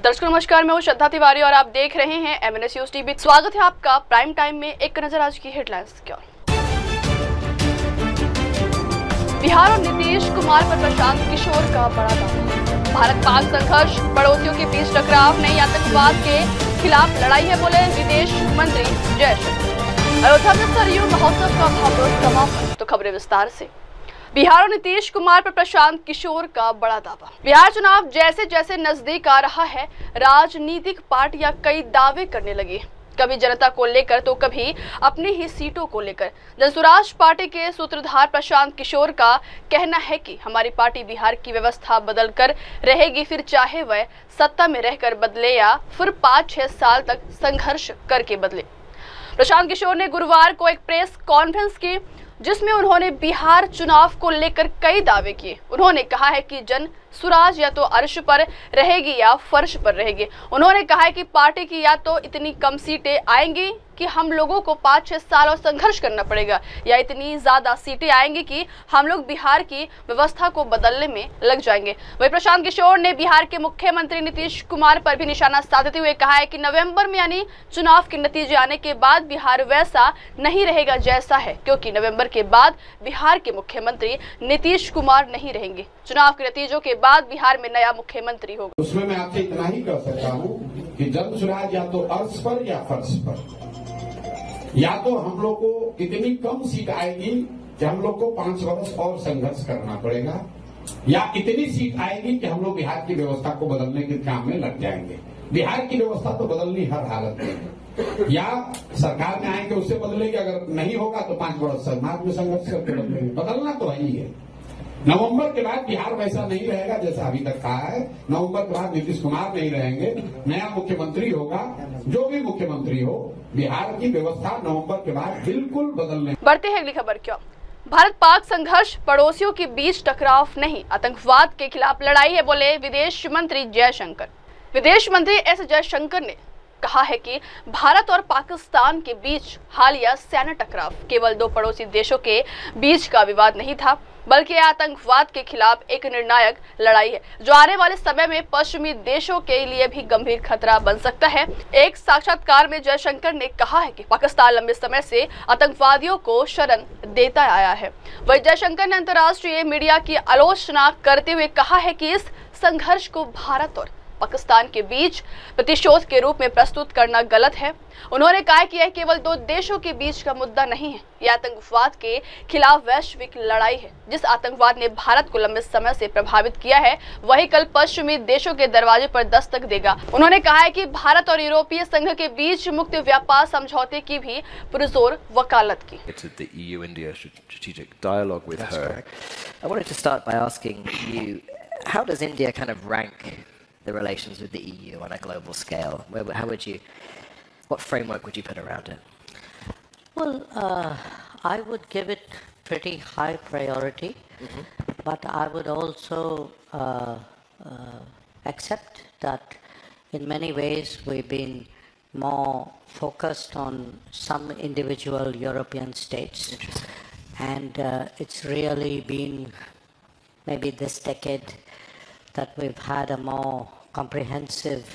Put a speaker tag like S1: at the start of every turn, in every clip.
S1: दर्शकों नमस्कार, मैं हूं श्रद्धा तिवारी और आप देख रहे हैं MNS न्यूज टीवी। स्वागत है आपका प्राइम टाइम में। एक नजर आज की हेडलाइंस की ओर। बिहार और नीतीश कुमार पर प्रशांत किशोर का बड़ा दावा। भारत पाक संघर्ष, पड़ोसियों के बीच टकराव नहीं, आतंकवाद के खिलाफ लड़ाई है, बोले विदेश मंत्री जयशंकर। अयोध्या में सरयू महोत्सव का भव्य समापन। तो खबरें विस्तार से। बिहार और नीतीश कुमार पर प्रशांत किशोर का बड़ा दावा। बिहार चुनाव जैसे जैसे नजदीक आ रहा है, राजनीतिक पार्टियां कई दावे करने लगी, कभी जनता को लेकर तो कभी अपनी ही सीटों को लेकर। जनसुराज पार्टी के सूत्रधार प्रशांत किशोर का कहना है कि हमारी पार्टी बिहार की व्यवस्था बदल कर रहेगी, फिर चाहे वह सत्ता में रहकर बदले या फिर 5-6 साल तक संघर्ष करके बदले। प्रशांत किशोर ने गुरुवार को एक प्रेस कॉन्फ्रेंस की, जिसमें उन्होंने बिहार चुनाव को लेकर कई दावे किए। उन्होंने कहा है कि जन सुराज या तो अर्श पर रहेगी या फर्श पर रहेगी। उन्होंने कहा है कि पार्टी की या तो इतनी कम सीटें आएंगी कि हम लोगों को 5-6 साल और संघर्ष करना पड़ेगा, या इतनी ज्यादा सीटें आएंगी कि हम लोग बिहार की व्यवस्था को बदलने में लग जाएंगे। वहीं प्रशांत किशोर ने बिहार के मुख्यमंत्री नीतीश कुमार पर भी निशाना साधते हुए कहा है कि नवंबर में यानी चुनाव के नतीजे आने के बाद बिहार वैसा नहीं रहेगा जैसा है, क्योंकि नवंबर के बाद बिहार के मुख्यमंत्री नीतीश कुमार नहीं रहेंगे। चुनाव के नतीजों के बाद बिहार में नया मुख्यमंत्री होगा।
S2: उसमें मैं आपसे इतना ही कर सकता हूँ कि जन सुराज या तो अर्श पर या फर्श पर, या तो हम लोग को इतनी कम सीट आएगी कि हम लोग को 5 वर्ष और संघर्ष करना पड़ेगा, या इतनी सीट आएगी कि हम लोग बिहार की व्यवस्था को बदलने के काम में लग जाएंगे। बिहार की व्यवस्था तो बदलनी हर हालत में, या सरकार में आएंगे उससे बदलेगी, अगर नहीं होगा तो 5 वर्ष समाज में संघर्ष करके बदलेंगे। बदलना तो ही है। नवंबर के बाद बिहार वैसा नहीं रहेगा जैसा अभी तक कहा है। नवंबर के बाद नीतीश कुमार नहीं रहेंगे, नया मुख्यमंत्री होगा। जो भी मुख्यमंत्री हो, बिहार की व्यवस्था नवंबर के बाद बिल्कुल बदलने।
S1: बढ़ते हैं अगली खबर की ओर। भारत पाक संघर्ष, पड़ोसियों के बीच टकराव नहीं, आतंकवाद के खिलाफ लड़ाई है, बोले विदेश मंत्री जयशंकर। विदेश मंत्री एस जयशंकर ने कहा है कि भारत और पाकिस्तान के बीच हालिया सैन्य टकराव केवल 2 पड़ोसी देशों के बीच का विवाद नहीं था, बल्कि आतंकवाद के खिलाफ एक निर्णायक लड़ाई है, जो आने वाले समय में पश्चिमी देशों के लिए भी गंभीर खतरा बन सकता है। एक साक्षात्कार में जयशंकर ने कहा है कि पाकिस्तान लंबे समय से आतंकवादियों को शरण देता आया है। वहीं जयशंकर ने अंतर्राष्ट्रीय मीडिया की आलोचना करते हुए कहा है कि इस संघर्ष को भारत और पाकिस्तान के बीच प्रतिशोध के रूप में प्रस्तुत करना गलत है। उन्होंने कहा कि यह केवल 2 देशों के बीच का मुद्दा नहीं है, यह आतंकवाद के खिलाफ वैश्विक लड़ाई है। जिस आतंकवाद ने भारत को लंबे समय से प्रभावित किया है, वही कल पश्चिमी देशों के दरवाजे पर दस्तक देगा। उन्होंने कहा है कि भारत और यूरोपीय संघ के बीच मुक्त व्यापार समझौते की भी पुरजोर वकालत की।
S3: The relations with the EU on a global scale? What framework would you put around it?
S4: Well, I would give it pretty high priority, but I would also accept that in many ways we've been more focused on some individual European states, and it's really been maybe this decade that we've had a more comprehensive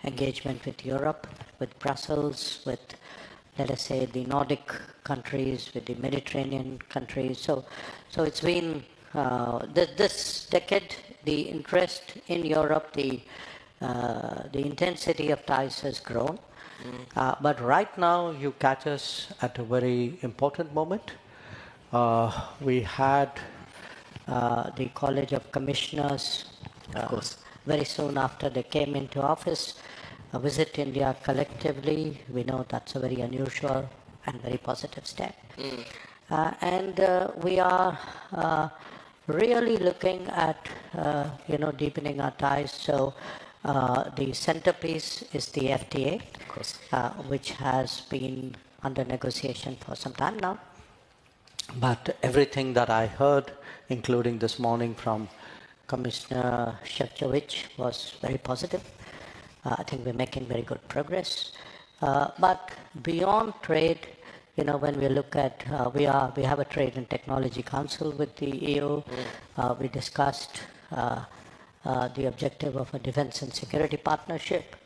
S4: engagement with Europe, with Brussels, with, let us say, the Nordic countries, with the Mediterranean countries. So it's been this decade, the interest in Europe, the intensity of ties has grown.
S5: But right now, you catch us at a very important moment. We had
S4: the College of Commissioners,
S3: of course,
S4: very soon after they came into office, visit India collectively. We know that's a very unusual and very positive step. And we are really looking at, deepening our ties. So the centerpiece is the FTA,
S3: of course,
S4: which has been under negotiation for some time now.
S5: But everything that I heard, including this morning from
S4: Commissioner Shevchovich, was very positive. I think we're making very good progress. But beyond trade, when we look at, we have a Trade and Technology Council with the EU. We discussed the objective of a defense and security partnership.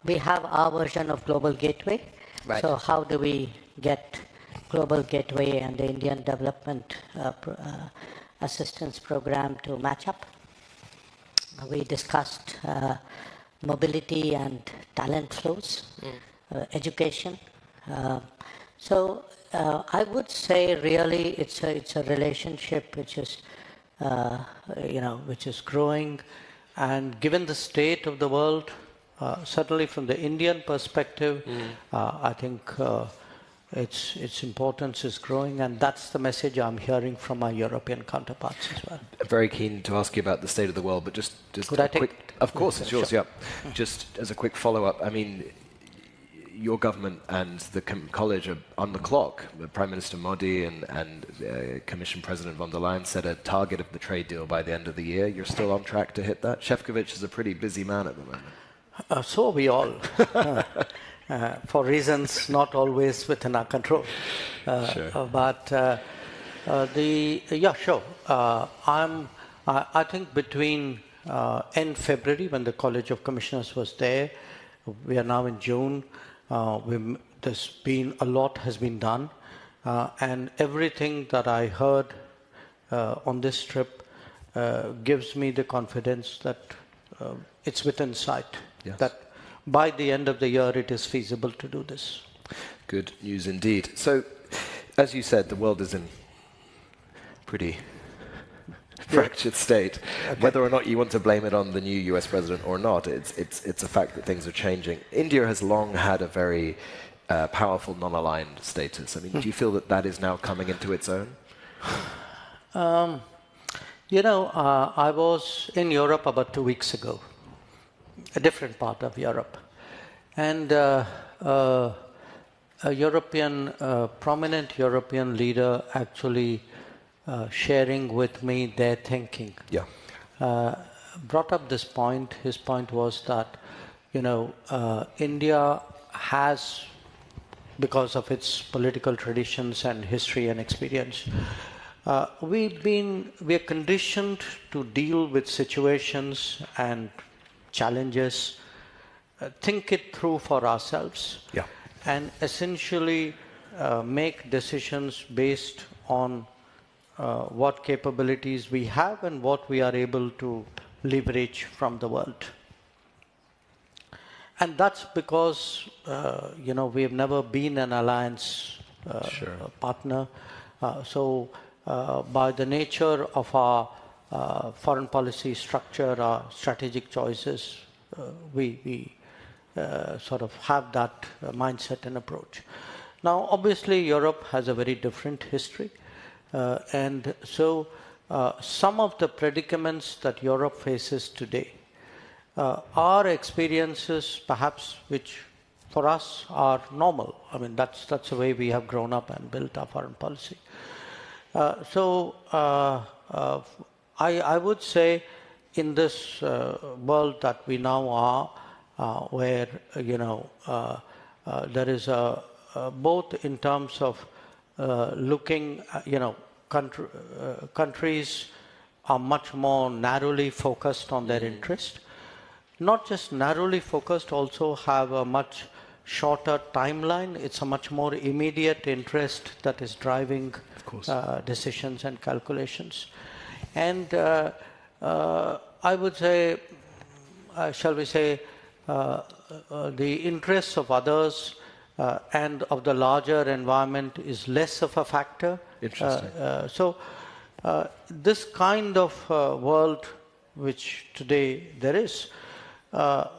S4: We have our version of Global Gateway.
S3: Right.
S4: So how do we get Global Gateway and the Indian Development Assistance Program to match up? We discussed mobility and talent flows, education. So I would say really it's a relationship which is which is growing, and given the state of the world, certainly from the Indian perspective, I think its importance is growing, and that's the message I'm hearing from our European counterparts as well.
S6: Very keen to ask you about the state of the world, but just
S4: Could I
S6: a quick.
S4: take?
S6: Of course, it's yours.
S4: Sure.
S6: Yeah. Just as a quick follow-up, I mean, your government and the college are on the clock. Prime Minister Modi and Commission President von der Leyen set a target of the trade deal by the end of the year. You're still on track to hit that? Shefčovič is a pretty busy man at the moment.
S5: So are we all, for reasons not always within our control.
S6: Sure.
S5: Sure. I think between end February, when the College of Commissioners was there, we are now in June. There's been a lot has been done, and everything that I heard on this trip gives me the confidence that it's within sight.
S6: Yes.
S5: That by the end of the year it is feasible to do this.
S6: Good news indeed. So, as you said, the world is in pretty fractured state.
S5: Okay.
S6: Whether or not you want to blame it on the new US president or not, it's a fact that things are changing. India has long had a very powerful non-aligned status. I mean, do you feel that that is now coming into its own?
S5: I was in Europe about 2 weeks ago, a different part of Europe, and a prominent European leader actually sharing with me their thinking.
S6: Yeah.
S5: Brought up this point. His point was that, India has, because of its political traditions and history and experience, we are conditioned to deal with situations and challenges, think it through for ourselves,
S6: Yeah.
S5: and essentially make decisions based on what capabilities we have and what we are able to leverage from the world. And that's because, we have never been an alliance partner. So by the nature of our foreign policy structure, our strategic choices, we sort of have that mindset and approach. Now, obviously, Europe has a very different history. And so some of the predicaments that Europe faces today are experiences perhaps which for us are normal. I mean, that's the way we have grown up and built our foreign policy. I would say in this world that we now are, where, there is both in terms of looking, countries are much more narrowly focused on their interest. Not just narrowly focused, also have a much shorter timeline. It's a much more immediate interest that is driving decisions and calculations. And I would say, shall we say, the interests of others and of the larger environment is less of a factor.
S6: Interesting.
S5: This kind of world which today there is, now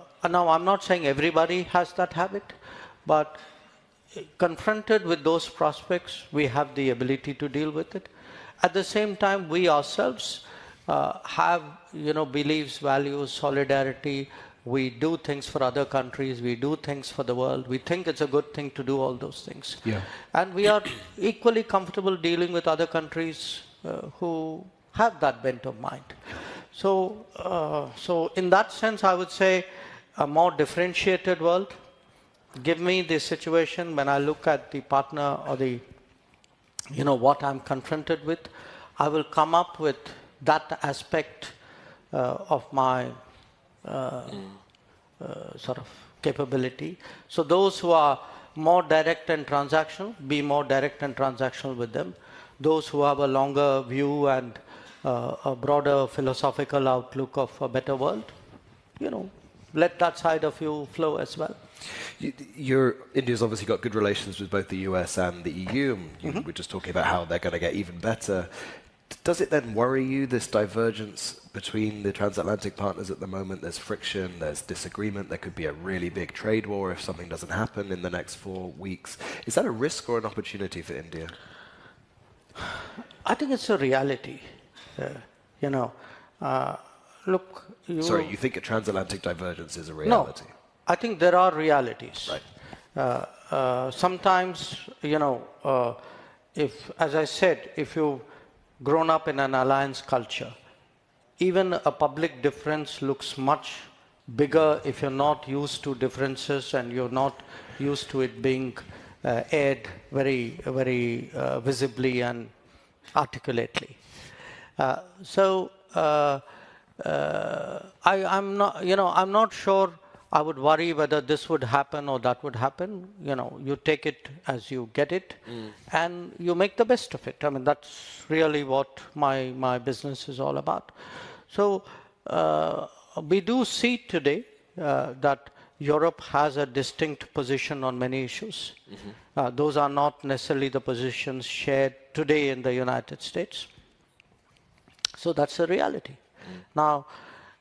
S5: I'm not saying everybody has that habit, but confronted with those prospects, we have the ability to deal with it. At the same time, we ourselves have, beliefs, values, solidarity. We do things for other countries. We do things for the world. We think it's a good thing to do all those things.
S6: Yeah.
S5: And we are equally comfortable dealing with other countries who have that bent of mind. So in that sense, I would say a more differentiated world. Give me the situation when I look at the partner or the, what I'm confronted with. I will come up with that aspect of my sort of capability. So those who are more direct and transactional, be more direct and transactional with them. Those who have a longer view and a broader philosophical outlook of a better world, let that side of you flow as well.
S6: India's obviously got good relations with both the US and the EU. And you were just talking about how they're going to get even better. Does it then worry you, this divergence between the transatlantic partners at the moment? There's friction, there's disagreement, there could be a really big trade war if something doesn't happen in the next 4 weeks. Is that a risk or an opportunity for India?
S5: I think it's a reality. Look,
S6: Sorry, you think a transatlantic divergence is a reality?
S5: No, I think there are realities.
S6: Right.
S5: Sometimes, if, as I said, if you've grown up in an alliance culture, even a public difference looks much bigger if you're not used to differences and you're not used to it being aired very, very visibly and articulately. I'm not sure I would worry whether this would happen or that would happen. You take it as you get it, and you make the best of it. I mean, that's really what my business is all about. So we do see today that Europe has a distinct position on many issues. Those are not necessarily the positions shared today in the United States. So that's a reality. Now,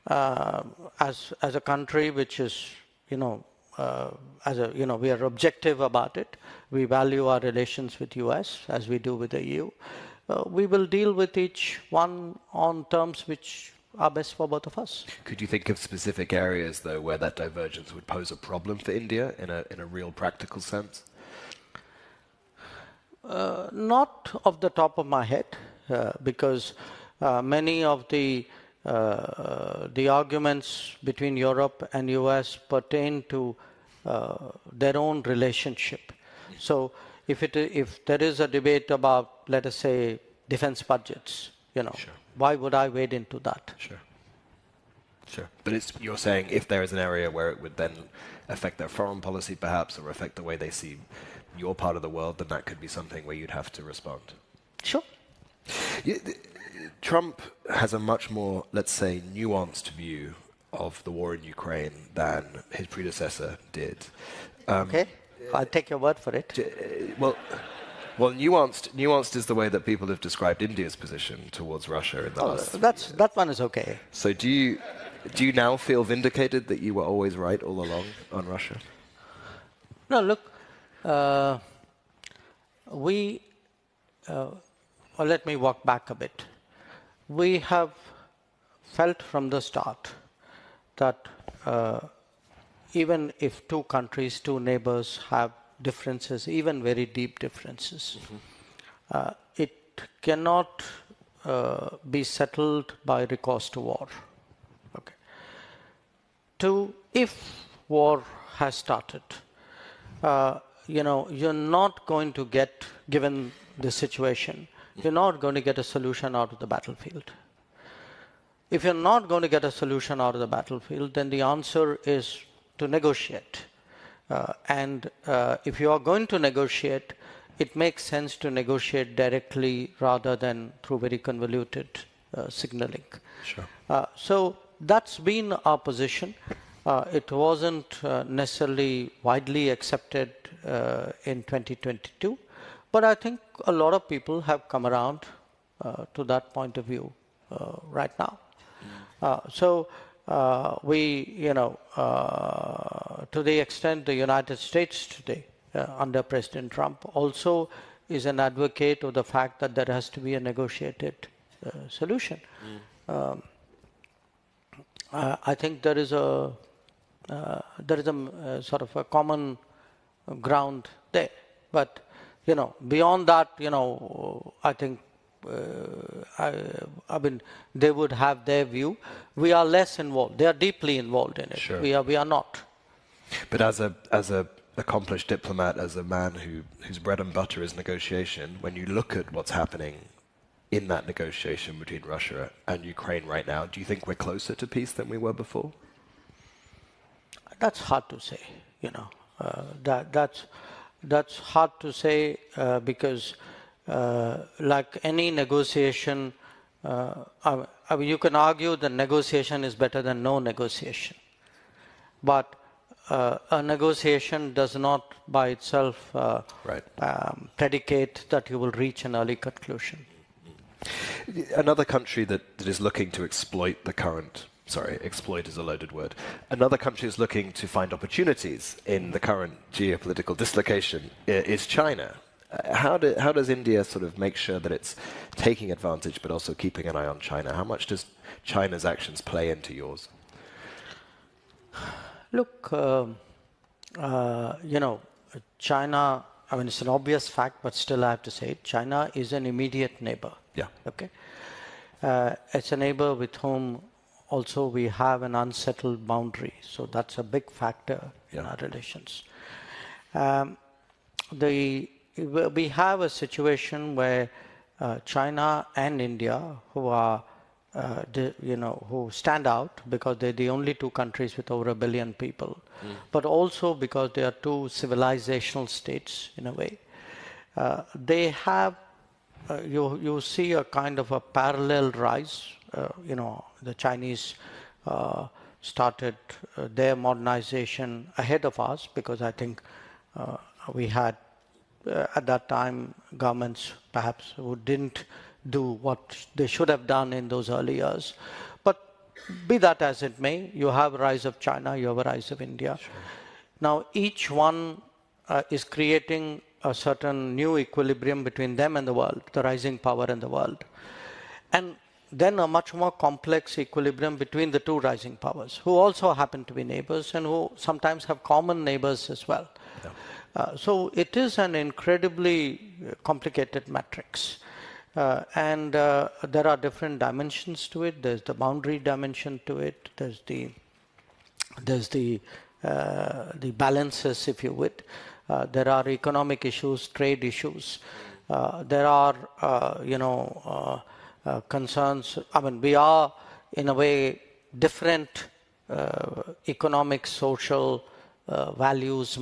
S5: as a country which is, we are objective about it. We value our relations with US as we do with the EU. We will deal with each one on terms which are best for both of us.
S6: Could you think of specific areas, though, where that divergence would pose a problem for India in a real practical sense?
S5: Not off the top of my head, because many of the arguments between Europe and US pertain to their own relationship. So if there is a debate about, let us say, defense budgets,
S6: Sure.
S5: Why would I wade into that?
S6: Sure. But you're saying if there is an area where it would then affect their foreign policy perhaps, or affect the way they see your part of the world, then that could be something where you'd have to respond.
S5: Sure.
S6: Trump has a much more, let's say, nuanced view of the war in Ukraine than his predecessor did.
S5: Okay, I'll take your word for it.
S6: Well, nuanced is the way that people have described India's position towards Russia in the last.
S5: That one is okay.
S6: So do you now feel vindicated that you were always right all along on Russia?
S5: No, look, let me walk back a bit. We have felt from the start that even if two countries, two neighbors have differences, even very deep differences, it cannot be settled by recourse to war. Okay. If war has started, you're not going to get, given the situation, you're not going to get a solution out of the battlefield. If you're not going to get a solution out of the battlefield, then the answer is to negotiate. And if you are going to negotiate, it makes sense to negotiate directly rather than through very convoluted signaling.
S6: Sure.
S5: So that's been our position. It wasn't necessarily widely accepted in 2022, but I think a lot of people have come around to that point of view right now. To the extent the United States today, under President Trump, also is an advocate of the fact that there has to be a negotiated solution. I think there is a sort of a common ground there. But beyond that, I think they would have their view. We are less involved. They are deeply involved in it.
S6: Sure.
S5: We are not.
S6: But as a accomplished diplomat, as a man whose bread and butter is negotiation, when you look at what's happening in that negotiation between Russia and Ukraine right now? Do you think we're closer to peace than we were before?
S5: That's hard to say, you know. That's hard to say because, like any negotiation, I mean, you can argue that negotiation is better than no negotiation. But a negotiation does not by itself predicate that you will reach an early conclusion.
S6: Another country that is looking to exploit the current, exploit is a loaded word. Another country is looking to find opportunities in the current geopolitical dislocation is China. How does India sort of make sure that it's taking advantage but also keeping an eye on China? How much does China's actions play into yours?
S5: Look, you know, China, I mean, it's an obvious fact, but still I have to say it. China is an immediate neighbor.
S6: Yeah.
S5: Okay. It's a neighbor with whom also we have an unsettled boundary. So that's a big factor in our relations. We have a situation where China and India, who are, who stand out because they're the only two countries with over 1 billion people, but also because they are two civilizational states in a way. They have, you see a kind of a parallel rise. You know, the Chinese started their modernization ahead of us because I think we had at that time governments perhaps who didn't do what they should have done in those early years. But be that as it may, you have a rise of China, you have a rise of India. Sure. Now each one is creating a certain new equilibrium between them and the world, the rising power in the world. And then a much more complex equilibrium between the two rising powers, who also happen to be neighbors and who sometimes have common neighbors as well. Yeah. So it is an incredibly complicated matrix. And there are different dimensions to it. There's the boundary dimension to it. There's the balances, if you would. There are economic issues, trade issues. There are, concerns. I mean, we are in a way different economic, social values,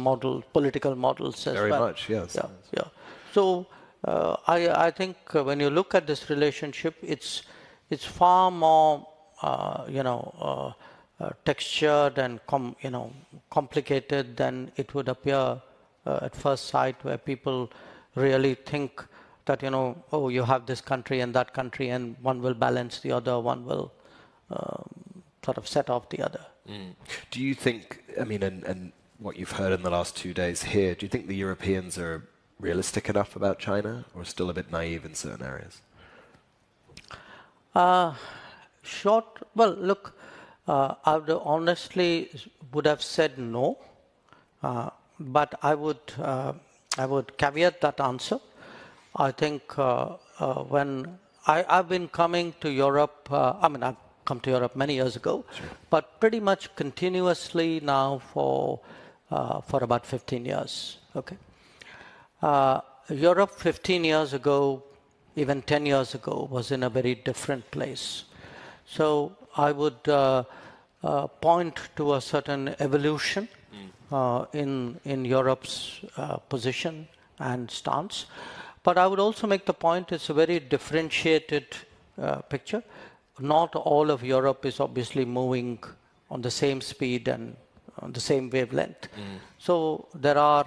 S5: political models as well.
S6: Very much, yes.
S5: Yeah. So I think when you look at this relationship, it's far more textured and complicated than it would appear at first sight, where people really think that oh, you have this country and that country, and one will balance the other, one will sort of set off the other.
S6: Do you think, I mean, and what you've heard in the last 2 days here, do you think the Europeans are realistic enough about China, or still a bit naive in certain areas?
S5: Well, look, I would honestly would have said no, but I would caveat that answer. I think when I've been coming to Europe, I've come to Europe many years ago, sure, but pretty much continuously now for about 15 years. Okay. Europe 15 years ago, even 10 years ago, was in a very different place. So I would point to a certain evolution in Europe's position and stance. But I would also make the point it's a very differentiated picture. Not all of Europe is obviously moving on the same speed and on the same wavelength. So there are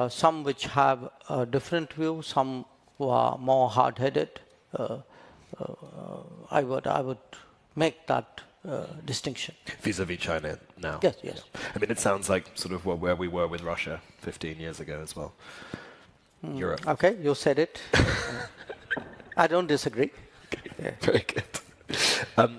S5: some which have a different view, some who are more hard-headed. I would make that distinction.
S6: Vis-a-vis China now?
S5: Yes.
S6: Yeah. I mean, it sounds like sort of where we were with Russia 15 years ago as well. Europe.
S5: Okay, you said it. I don't disagree.
S6: Okay. Yeah. Very good.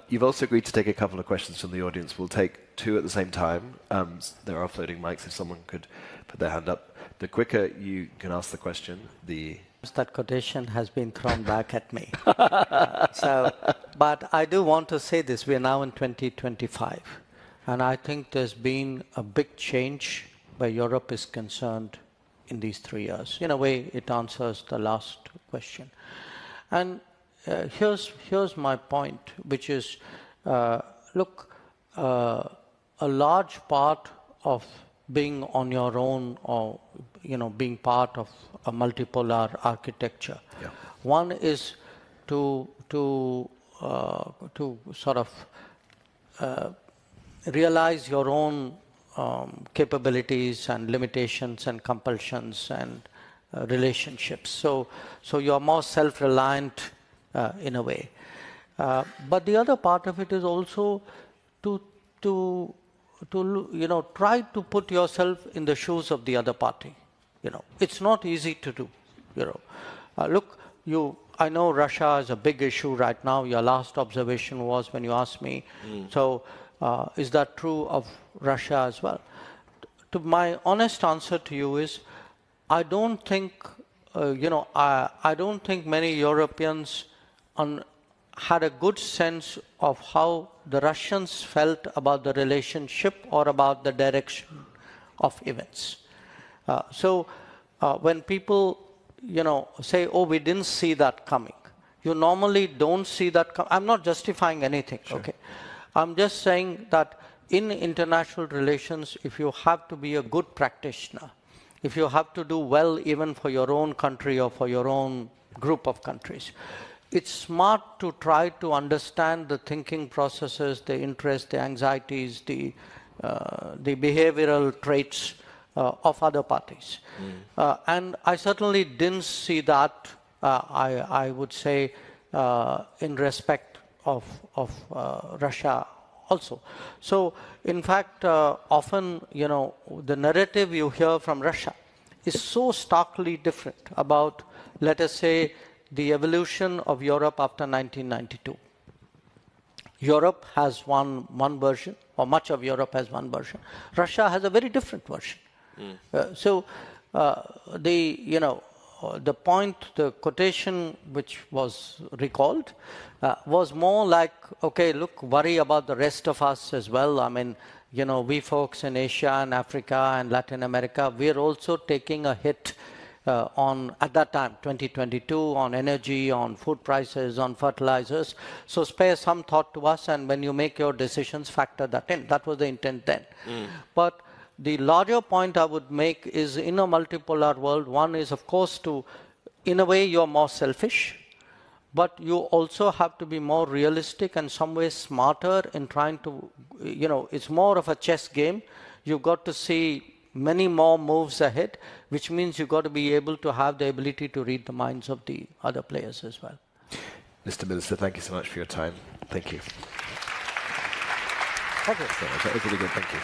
S6: You've also agreed to take a couple of questions from the audience. We'll take 2 at the same time. There are floating mics if someone could put their hand up. The quicker you can ask the question, the...
S5: That quotation has been thrown back at me. But I do want to say this. We are now in 2025. And I think there's been a big change where Europe is concerned in these 3 years. In a way, it answers the last question. And here's my point, which is, look, a large part of being on your own, or being part of a multipolar architecture.
S6: Yeah.
S5: One is to sort of realize your own capabilities and limitations and compulsions and relationships. So you're more self-reliant in a way. But the other part of it is also to try to put yourself in the shoes of the other party. It's not easy to do. Look, I know Russia is a big issue right now. Your last observation was when you asked me. So is that true of Russia as well? My honest answer to you is, I don't think I don't think many Europeans had a good sense of how the Russians felt about the relationship or about the direction of events. So when people say, oh, we didn't see that coming, you normally don't see that coming. I'm not justifying anything. Sure. Okay, I'm just saying that in international relations, if you have to be a good practitioner, if you have to do well even for your own country or for your own group of countries, it's smart to try to understand the thinking processes, the interests, the anxieties, the behavioral traits of other parties. And I certainly didn't see that, I would say, in respect of Russia also. So, in fact, often, the narrative you hear from Russia is so starkly different about, let us say, the evolution of Europe after 1992. Europe has one version, or much of Europe has one version. Russia has a very different version. So, the point, the quotation which was recalled was more like, okay, look, worry about the rest of us as well. I mean, we folks in Asia and Africa and Latin America, we're also taking a hit at that time, 2022, on energy, on food prices, on fertilizers. So spare some thought to us, and when you make your decisions, factor that in. That was the intent then. But the larger point I would make is, in a multipolar world, one is, of course, in a way, you're more selfish, but you also have to be more realistic and some ways smarter in trying to, it's more of a chess game. You've got to see many more moves ahead, which means you've got to be able to have the ability to read the minds of the other players as well.
S6: Mr. Minister, thank you so much for your time. Thank you.
S5: Thank you.
S6: That was really good. Thank you.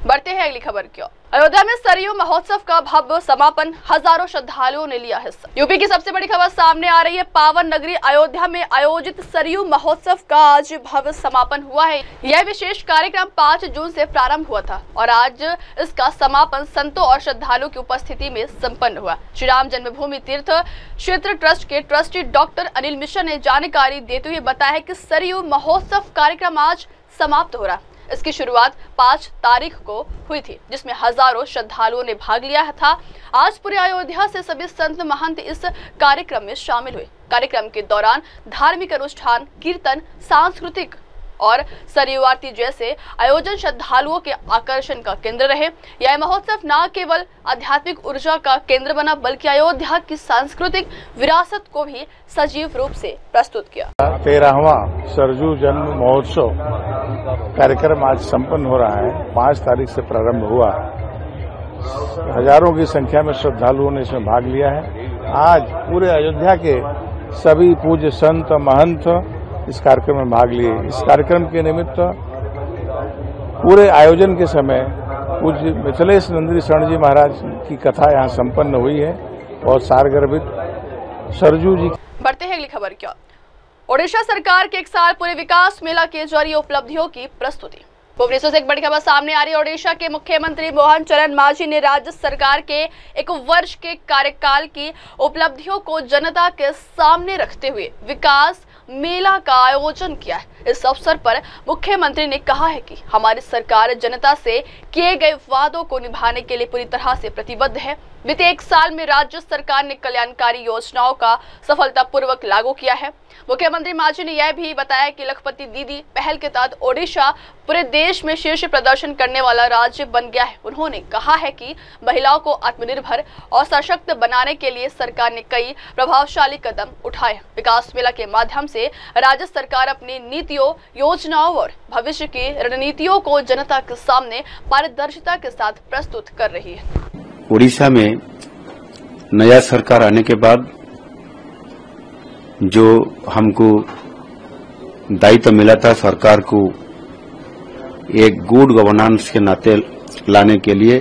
S1: बढ़ते हैं अगली खबर की ओर। अयोध्या में सरयू महोत्सव का भव्य समापन, हजारों श्रद्धालुओं ने लिया हिस्सा। यूपी की सबसे बड़ी खबर सामने आ रही है। पावन नगरी अयोध्या में आयोजित सरयू महोत्सव का आज भव्य समापन हुआ है। यह विशेष कार्यक्रम 5 जून से प्रारंभ हुआ था और आज इसका समापन संतों और श्रद्धालुओं की उपस्थिति में संपन्न हुआ। श्री राम जन्मभूमि तीर्थ क्षेत्र ट्रस्ट के ट्रस्टी डॉक्टर अनिल मिश्रा ने जानकारी देते हुए बताया कि सरयू महोत्सव कार्यक्रम आज समाप्त हो रहा है। इसकी शुरुआत 5 तारीख को हुई थी, जिसमें हजारों श्रद्धालुओं ने भाग लिया था। आज पूरे अयोध्या से सभी संत महंत इस कार्यक्रम में शामिल हुए। कार्यक्रम के दौरान धार्मिक अनुष्ठान, कीर्तन, सांस्कृतिक और सरयू आरती जैसे आयोजन श्रद्धालुओं के आकर्षण का केंद्र रहे। यह महोत्सव न केवल आध्यात्मिक ऊर्जा का केंद्र बना, बल्कि अयोध्या की सांस्कृतिक विरासत को भी सजीव रूप से प्रस्तुत किया।
S7: 13वां सरयू जन्म महोत्सव कार्यक्रम आज संपन्न हो रहा है। 5 तारीख से प्रारंभ हुआ। हजारों की संख्या में श्रद्धालुओं ने इसमें भाग लिया है। आज पूरे अयोध्या के सभी पूज्य संत महंत इस कार्यक्रम में भाग लिए। इस कार्यक्रम के निमित्त पूरे आयोजन के समय पूज्य मिथिलेश नंदी शरण जी महाराज की कथा यहाँ संपन्न हुई है और सारगर्भित सरयू जी।
S1: बढ़ते हैं अगली खबर की ओर। ओडिशा सरकार के 1 साल पूरे विकास मेला के जरिए उपलब्धियों की प्रस्तुति। भुवनेश्वर से एक बड़ी खबर सामने आ रही है। ओडिशा के मुख्यमंत्री मोहन चरण मांझी ने राज्य सरकार के 1 वर्ष के कार्यकाल की उपलब्धियों को जनता के सामने रखते हुए विकास मेला का आयोजन किया है। इस अवसर पर मुख्यमंत्री ने कहा है कि हमारी सरकार जनता से किए गए वादों को निभाने के लिए पूरी तरह से प्रतिबद्ध है। बीते 1 साल में राज्य सरकार ने कल्याणकारी योजनाओं का सफलतापूर्वक लागू किया है। मुख्यमंत्री मांझी ने यह भी बताया कि लखपति दीदी पहल के तहत ओडिशा पूरे देश में शीर्ष प्रदर्शन करने वाला राज्य बन गया है। उन्होंने कहा है कि महिलाओं को आत्मनिर्भर और सशक्त बनाने के लिए सरकार ने कई प्रभावशाली कदम उठाए। विकास मेला के माध्यम से राज्य सरकार अपनी नीतियों, योजनाओं और भविष्य की रणनीतियों को जनता के सामने पारदर्शिता के साथ प्रस्तुत कर रही है।
S8: ओडिशा में नया सरकार आने के बाद जो हमको दायित्व मिला था सरकार को एक गुड गवर्नेंस के नाते लाने के लिए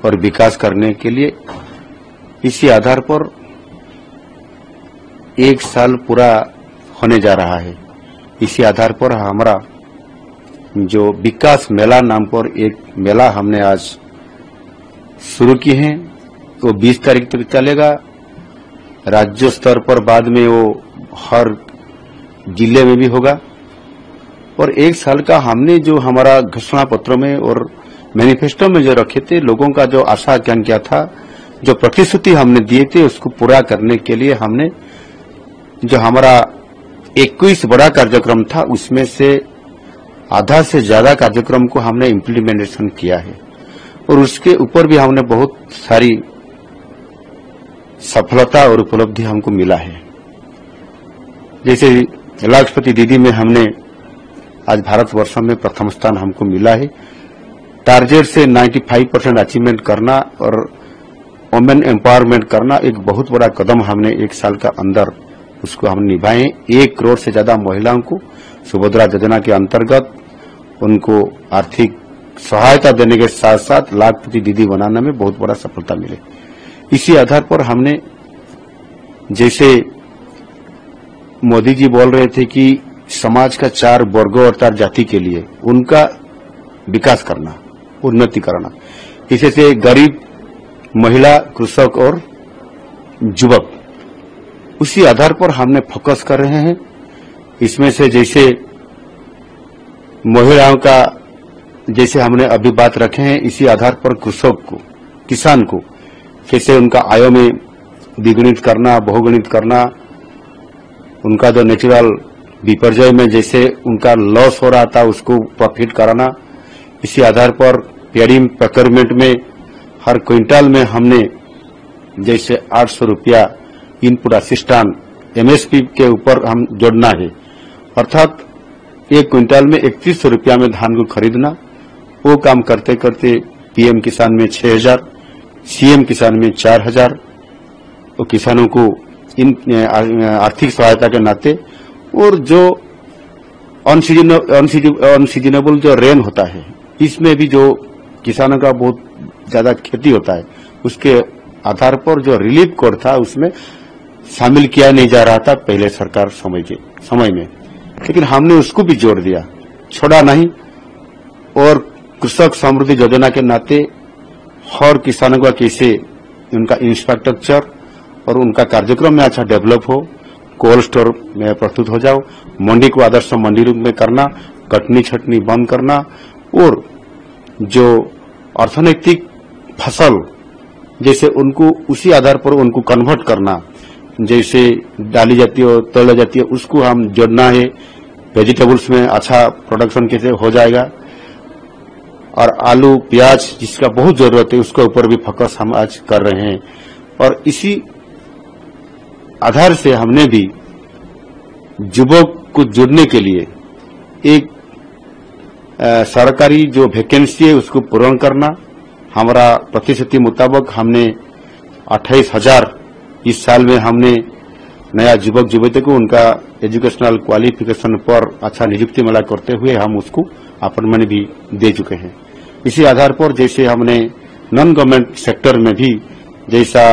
S8: और विकास करने के लिए, इसी आधार पर 1 साल पूरा होने जा रहा है। इसी आधार पर हमारा जो विकास मेला नाम पर एक मेला हमने आज शुरू की है, वो 20 तारीख तक चलेगा। राज्य स्तर पर बाद में वो हर जिले में भी होगा। और 1 साल का हमने जो हमारा घोषणा पत्र में और मैनिफेस्टो में जो रखे थे, लोगों का जो आशा आकांक्षा था, जो प्रतिश्रुति हमने दिए थे, उसको पूरा करने के लिए हमने जो हमारा 21 बड़ा कार्यक्रम था, उसमें से आधा से ज्यादा कार्यक्रम को हमने इम्प्लीमेंटेशन किया है। और उसके ऊपर भी हमने बहुत सारी सफलता और उपलब्धि हमको मिला है। जैसे लखपति दीदी में हमने आज भारतवर्ष में प्रथम स्थान हमको मिला है। टारगेट से 95% अचीवमेंट करना और वुमेन एम्पावरमेंट करना एक बहुत बड़ा कदम हमने 1 साल का अंदर उसको हम निभाए। 1 करोड़ से ज्यादा महिलाओं को सुभद्रा योजना के अंतर्गत उनको आर्थिक सहायता देने के साथ साथ लखपति दीदी बनाने में बहुत बड़ा सफलता मिले। इसी आधार पर हमने, जैसे मोदी जी बोल रहे थे कि समाज का 4 वर्गों और 4 जाति के लिए उनका विकास करना, उन्नति करना, इसे से गरीब, महिला, कृषक और युवक, उसी आधार पर हमने फोकस कर रहे हैं। इसमें से जैसे महिलाओं का जैसे हमने अभी बात रखे हैं, इसी आधार पर कृषक को, किसान को कैसे उनका आय में द्विगुणित करना, बहुगुणित करना, उनका जो नेचुरल विपर्यय में जैसे उनका लॉस हो रहा था उसको प्रॉफिट कराना। इसी आधार पर पैडी प्रोक्योरमेंट में हर क्विंटल में हमने जैसे 800 रुपया इनपुट असिस्टेंट एमएसपी के ऊपर हम जोड़ना है, अर्थात 1 क्विंटल में 3100 रुपया में धान को खरीदना। वो काम करते करते पीएम किसान में 6000, सीएम किसान में 4000, वो किसानों को इन आर्थिक सहायता के नाते, और जो अनसीजनेबल जो रेन होता है, इसमें भी जो किसानों का बहुत ज्यादा खेती होता है, उसके आधार पर जो रिलीफ कोड था उसमें शामिल किया नहीं जा रहा था पहले सरकार समय में, लेकिन हमने उसको भी जोड़ दिया, छोड़ा नहीं। और कृषक समृद्धि योजना के नाते हर किसानों का कैसे उनका इंफ्रास्ट्रक्चर और उनका कार्यक्रम में अच्छा डेवलप हो, कोल्ड स्टोर में प्रस्तुत हो जाओ, मंडी को आदर्श मंडी रूप में करना, कटनी छटनी बंद करना, और जो अर्थनैतिक फसल जैसे उनको उसी आधार पर उनको कन्वर्ट करना, जैसे डाली जाती हो, तैल जाती है, उसको हम जोड़ना है। वेजिटेबल्स में अच्छा प्रोडक्शन कैसे हो जाएगा, और आलू प्याज जिसका बहुत जरूरत है उसके ऊपर भी फोकस हम आज कर रहे हैं। और इसी आधार से हमने भी युवक को जुड़ने के लिए एक सरकारी जो वैकेंसी है उसको पूर्ण करना, हमारा प्रतिश्रुति मुताबिक हमने 28,000 इस साल में हमने नया युवक युवती को उनका एजुकेशनल क्वालिफिकेशन पर अच्छा नियुक्ति मिला करते हुए हम उसको अपॉइंटमेंट भी दे चुके हैं। इसी आधार पर जैसे हमने नॉन गवर्नमेंट सेक्टर में भी जैसा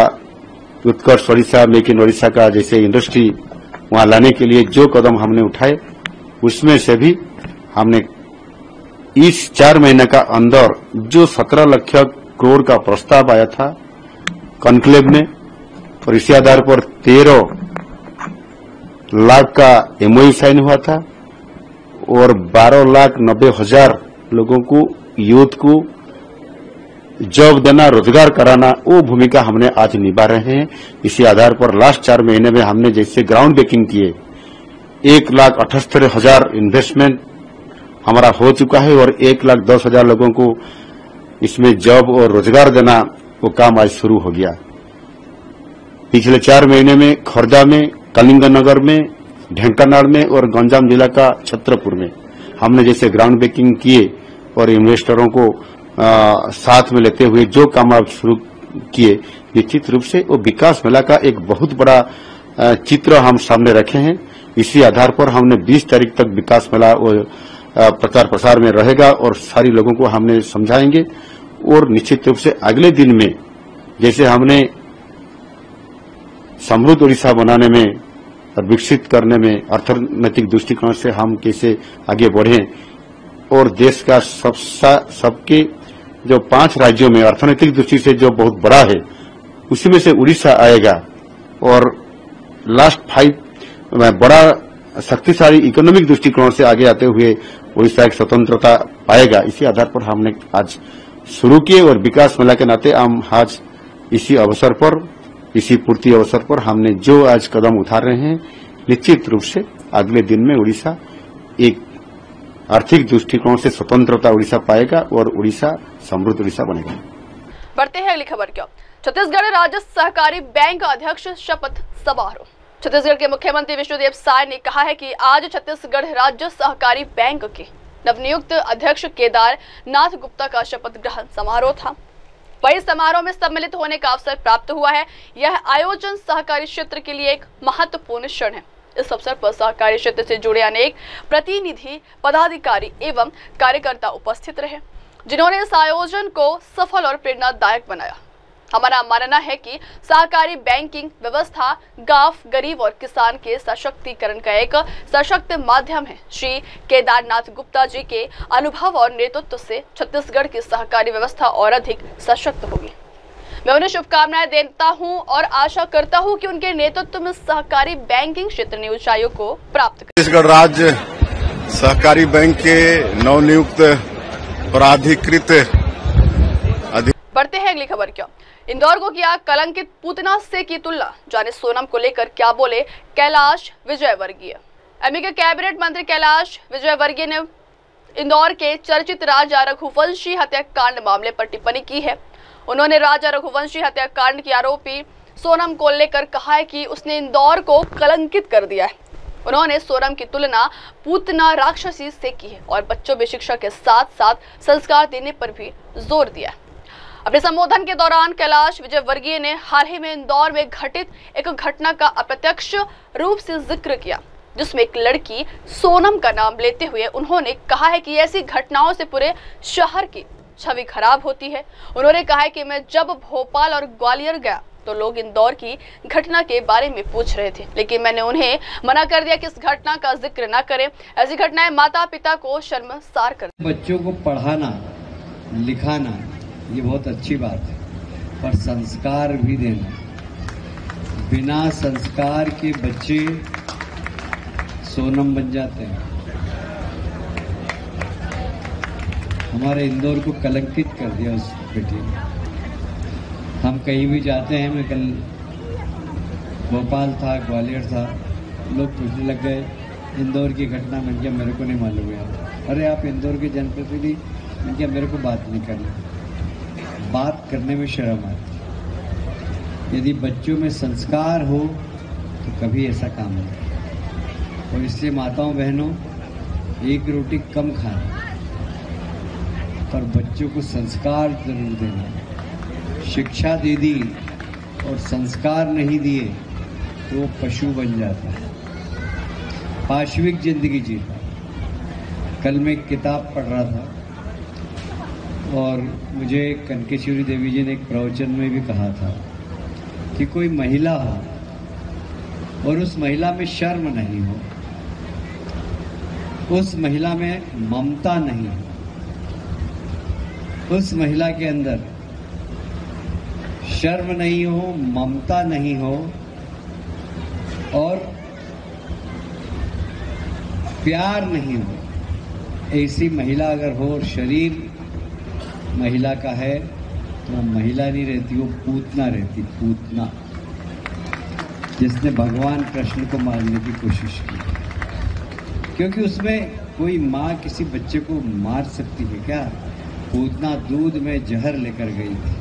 S8: उत्कर्ष ओडिशा, मेक इन ओडिशा का जैसे इंडस्ट्री वहां लाने के लिए जो कदम हमने उठाए, उसमें से भी हमने इस 4 महीने का अंदर जो 17 लाख करोड़ का प्रस्ताव आया था कॉन्क्लेव में, और इसी आधार पर 13 लाख का एमओयू साइन हुआ था, और 12,90,000 लोगों को, यूथ को जॉब देना, रोजगार कराना, वो भूमिका हमने आज निभा रहे हैं। इसी आधार पर लास्ट 4 महीने में हमने जैसे ग्राउंड ब्रेकिंग किए, 1,78,000 इन्वेस्टमेंट हमारा हो चुका है और 1,10,000 लोगों को इसमें जॉब और रोजगार देना वो काम आज शुरू हो गया। पिछले 4 महीने में खोर्धा में, कलिंगनगर में, ढेंकानाल में और गंजाम जिला का छतरपुर में हमने जैसे ग्राउंड ब्रेकिंग किए और इन्वेस्टरों को साथ में लेते हुए जो काम आप शुरू किए, निश्चित रूप से वो विकास मेला का एक बहुत बड़ा चित्र हम सामने रखे हैं। इसी आधार पर हमने 20 तारीख तक विकास मेला और प्रचार प्रसार में रहेगा और सारी लोगों को हमने समझाएंगे और निश्चित रूप से अगले दिन में जैसे हमने समृद्ध उड़ीसा बनाने में और विकसित करने में अर्थनैतिक दृष्टिकोण से हम कैसे आगे बढ़े और देश का सबके जो 5 राज्यों में अर्थनैतिक दृष्टि से जो बहुत बड़ा है उसी में से उड़ीसा आएगा और लास्ट 5 बड़ा शक्तिशाली इकोनॉमिक दृष्टिकोण से आगे आते हुए उड़ीसा एक स्वतंत्रता पाएगा। इसी आधार पर हमने आज शुरू किए और विकास मेला के नाते हम आज इसी अवसर पर, इसी पूर्ति अवसर पर हमने जो आज कदम उठा रहे हैं, निश्चित रूप से अगले दिन में उड़ीसा एक आर्थिक दृष्टिकोण से स्वतंत्रता उड़ीसा पाएगा और उड़ीसा समृद्ध उड़ीसा बनेगा।
S1: बढ़ते हैं अगली खबर की ओर। छत्तीसगढ़ राज्य सहकारी बैंक अध्यक्ष शपथ समारोह। छत्तीसगढ़ के मुख्यमंत्री विष्णुदेव साय ने कहा है कि आज छत्तीसगढ़ राज्य सहकारी बैंक के नवनियुक्त अध्यक्ष केदार नाथ गुप्ता का शपथ ग्रहण समारोह था। वही समारोह में सम्मिलित होने का अवसर प्राप्त हुआ है। यह आयोजन सहकारी क्षेत्र के लिए एक महत्वपूर्ण क्षण है। इस अवसर पर सहकारी क्षेत्र से जुड़े अनेक प्रतिनिधि, पदाधिकारी एवं कार्यकर्ता उपस्थित रहे, जिन्होंने इस आयोजन को सफल और प्रेरणादायक बनाया। हमारा मानना है कि सहकारी बैंकिंग व्यवस्था गांव, गरीब और किसान के सशक्तिकरण का एक सशक्त माध्यम है। श्री केदारनाथ गुप्ता जी के अनुभव और नेतृत्व से छत्तीसगढ़ की सहकारी व्यवस्था और अधिक सशक्त होगी। मैं उन्हें शुभकामनाएं देता हूं और आशा करता हूं कि उनके नेतृत्व में सहकारी बैंकिंग क्षेत्र ने ऊंचाइयों को प्राप्त कर।
S9: छत्तीसगढ़ राज्य सहकारी बैंक के नवनियुक्त प्राधिकृत।
S1: बढ़ते हैं अगली खबर की ओर। इंदौर को किया कलंकित, पूतना से की तुलना। जाने सोनम को लेकर क्या बोले कैलाश विजयवर्गीय। एमपी के कैबिनेट मंत्री कैलाश विजयवर्गीय ने इंदौर के चर्चित राजा रघुवंशी हत्याकांड मामले पर टिप्पणी की है। उन्होंने राजा रघुवंशी हत्याकांड की आरोपी सोनम को लेकर कहा है कि उसने इंदौर को कलंकित कर दिया है। उन्होंने सोनम की तुलना पूतना राक्षसी से की है और बच्चों में शिक्षा के साथ साथ संस्कार देने पर भी जोर दिया है। अपने संबोधन के दौरान कैलाश विजयवर्गीय ने हाल ही में इंदौर में घटित एक घटना का अप्रत्यक्ष रूप से जिक्र किया, जिसमें एक लड़की सोनम का नाम लेते हुए उन्होंने कहा है कि ऐसी घटनाओं से पूरे शहर की छवि खराब होती है। उन्होंने कहा है कि मैं जब भोपाल और ग्वालियर गया तो लोग इंदौर की घटना के बारे में पूछ रहे थे, लेकिन मैंने उन्हें मना कर दिया कि इस घटना का जिक्र न करें। ऐसी घटनाएं माता पिता को शर्मसार कर।
S10: बच्चों को पढ़ाना लिखाना ये बहुत अच्छी बात है, पर संस्कार भी देना। बिना संस्कार के बच्चे सोनम बन जाते हैं। हमारे इंदौर को कलंकित कर दिया उस बेटी ने। हम कहीं भी जाते हैं, मैं कल भोपाल था, ग्वालियर था, लोग पूछने लग गए इंदौर की घटना। मैंने क्या मेरे को नहीं मालूम है। अरे आप इंदौर के जनप्रतिनिधि, मैंने क्या मेरे को बात नहीं करनी। बात करने में शर्म आती। यदि बच्चों में संस्कार हो तो कभी ऐसा काम नहीं। और इसलिए माताओं बहनों, एक रोटी कम खाना, पर बच्चों को संस्कार जरूर देना। शिक्षा दे दी और संस्कार नहीं दिए तो वो पशु बन जाता है, पाशविक जिंदगी जीता। कल मैं एक किताब पढ़ रहा था और मुझे कनकेश्वरी देवी जी ने एक प्रवचन में भी कहा था कि कोई महिला हो और उस महिला में शर्म नहीं हो, उस महिला में ममता नहीं हो, उस महिला के अंदर शर्म नहीं हो, ममता नहीं हो और प्यार नहीं हो, ऐसी महिला अगर हो और शरीर महिला का है तो महिला नहीं रहती, वो पूतना रहती, पूतना, जिसने भगवान कृष्ण को मारने की कोशिश की। क्योंकि उसमें कोई माँ किसी बच्चे को मार सकती है क्या? पूतना दूध में जहर लेकर गई थी,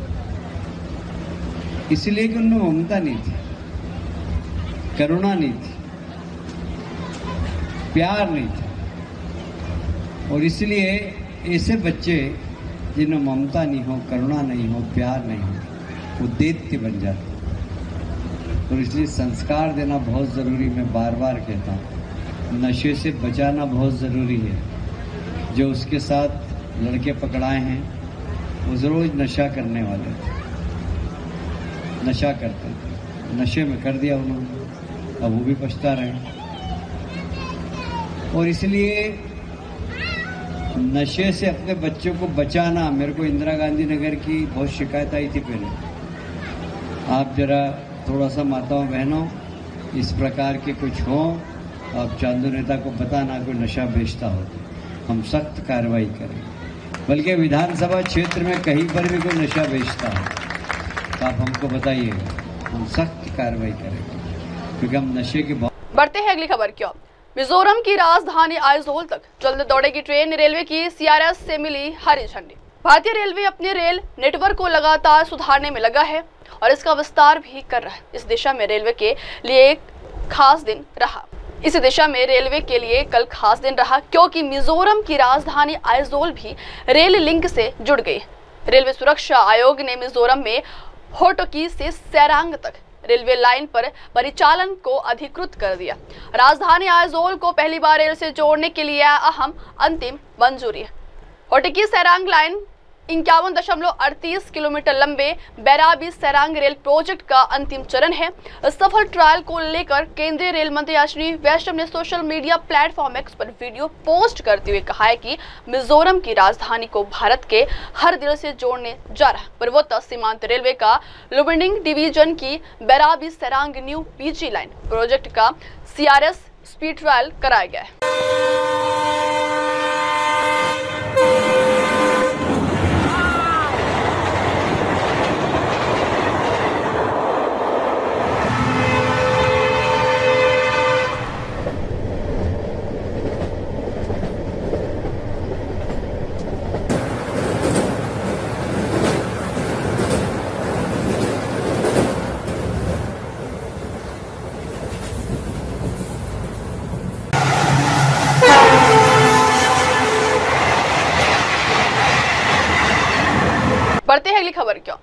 S10: इसलिए कि उनमें ममता नहीं थी, करुणा नहीं थी, प्यार नहीं था। और इसलिए ऐसे बच्चे जिनमें ममता नहीं हो, करुणा नहीं हो, प्यार नहीं हो, वो दैत्य बन जाते। और इसलिए संस्कार देना बहुत ज़रूरी, मैं बार बार कहता हूँ। नशे से बचाना बहुत ज़रूरी है। जो उसके साथ लड़के पकड़ाए हैं वो रोज नशा करने वाले थे, नशा करते थे, नशे में कर दिया उन्होंने, अब वो भी पछता रहे। और इसलिए नशे से अपने बच्चों को बचाना, मेरे को इंदिरा गांधी नगर की बहुत शिकायत आई थी पहले। आप जरा थोड़ा सा माताओं बहनों इस प्रकार के कुछ हों, आप चांदू नेता को बताना कोई नशा बेचता हो, हम सख्त कार्रवाई करें। बल्कि विधानसभा क्षेत्र में कहीं पर भी कोई नशा बेचता हो तो आप हमको बताइएगा, हम सख्त कार्रवाई करेंगे, क्योंकि हम नशे के
S1: बढ़ते हैं अगली खबर की ओर। मिजोरम की राजधानी आइजोल तक जल्द दौड़ेगी ट्रेन, रेलवे की सीआरएस से मिली हरी झंडी। भारतीय रेलवे अपने रेल नेटवर्क को लगातार सुधारने में लगा है और इसका विस्तार भी कर रहा है। इस दिशा में रेलवे के लिए एक खास दिन रहा। इस दिशा में रेलवे के लिए कल खास दिन रहा, क्योंकि मिजोरम की राजधानी आइजोल भी रेल लिंक से जुड़ गई। रेलवे सुरक्षा आयोग ने मिजोरम में होटोकी से सेरांग तक रेलवे लाइन पर परिचालन को अधिकृत कर दिया। राजधानी आइजोल को पहली बार रेल से जोड़ने के लिए अहम अंतिम मंजूरी है। होटोकी सेरांग लाइन 51.38 किलोमीटर लंबे बैराबी सेरांग रेल प्रोजेक्ट का अंतिम चरण है। सफल ट्रायल को लेकर केंद्रीय रेल मंत्री अश्विनी वैष्णव ने सोशल मीडिया प्लेटफॉर्म एक्स पर वीडियो पोस्ट करते हुए कहा है कि मिजोरम की राजधानी को भारत के हर दिल से जोड़ने जा रहा है। पूर्वोत्तर सीमांत रेलवे का लुबिंडिंग डिवीजन की Bairabi Sairang new PG line project का सीआरएस स्पीड ट्रायल कराया गया है। बढ़ते हैं अगली खबर क्यों।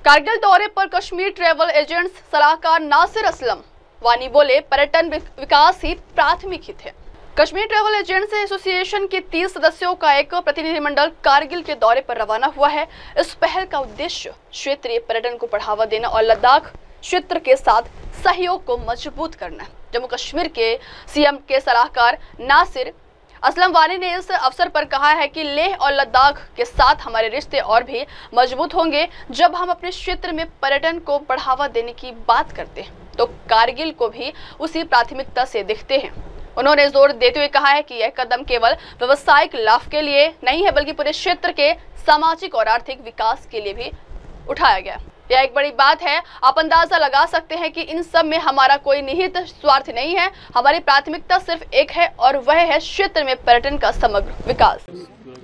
S1: कारगिल दौरे पर कश्मीर ट्रैवल एजेंट्स सलाहकार नासिर असलम वानी बोले, पर्यटन विकास ही प्राथमिक हित है। कश्मीर ट्रैवल एजेंट्स एसोसिएशन के 30 सदस्यों का एक प्रतिनिधिमंडल कारगिल के दौरे पर रवाना हुआ है। इस पहल का उद्देश्य क्षेत्रीय पर्यटन को बढ़ावा देना और लद्दाख क्षेत्र के साथ सहयोग को मजबूत करना है। जम्मू कश्मीर के सीएम के सलाहकार नासिर असलम वानी ने इस अवसर पर कहा है कि लेह और लद्दाख के साथ हमारे रिश्ते और भी मजबूत होंगे जब हम अपने क्षेत्र में पर्यटन को बढ़ावा देने की बात करते हैं तो कारगिल को भी उसी प्राथमिकता से देखते हैं। उन्होंने जोर देते हुए कहा है कि यह कदम केवल व्यवसायिक लाभ के लिए नहीं है बल्कि पूरे क्षेत्र के सामाजिक और आर्थिक विकास के लिए भी उठाया गया। यह एक बड़ी बात है। आप अंदाजा लगा सकते हैं कि इन सब में हमारा कोई निहित स्वार्थ नहीं है। हमारी प्राथमिकता सिर्फ एक है और वह है क्षेत्र में पर्यटन का समग्र विकास।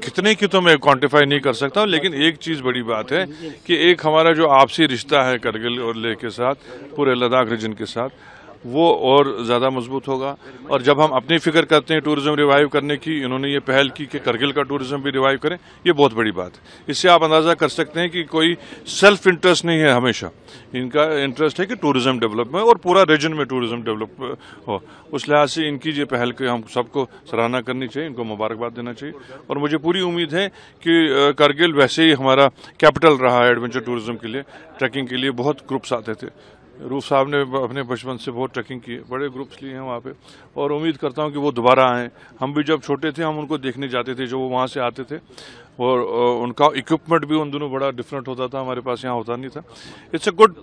S11: कितने की तो मैं क्वांटिफाई नहीं कर सकता हूँ, लेकिन एक चीज बड़ी बात है कि एक हमारा जो आपसी रिश्ता है करगिल और लेह के साथ, पूरे लद्दाख रीजन के साथ, वो और ज़्यादा मजबूत होगा। और जब हम अपनी फिक्र करते हैं टूरिज्म रिवाइव करने की, इन्होंने ये पहल की कि करगिल का टूरिज्म भी रिवाइव करें, ये बहुत बड़ी बात है। इससे आप अंदाज़ा कर सकते हैं कि कोई सेल्फ इंटरेस्ट नहीं है, हमेशा इनका इंटरेस्ट है कि टूरिज्म डेवलप में और पूरा रीजन में टूरिज्म डेवलप हो। उस लिहाज से इनकी ये पहल की हम सबको सराहना करनी चाहिए, इनको मुबारकबाद देना चाहिए। और मुझे पूरी उम्मीद है कि करगिल वैसे ही हमारा कैपिटल रहा है एडवेंचर टूरिज्म के लिए, ट्रैकिंग के लिए बहुत ग्रुप्स आते थे। रूफ साहब ने अपने बचपन से बहुत ट्रैकिंग की, बड़े ग्रुप्स लिए हैं वहाँ पे, और उम्मीद करता हूँ कि वो दोबारा आएँ। हम भी जब छोटे थे हम उनको देखने जाते थे, जो वो वहाँ से आते थे, और उनका इक्विपमेंट भी उन दोनों बड़ा डिफरेंट होता था, हमारे पास यहाँ होता नहीं था। It's a good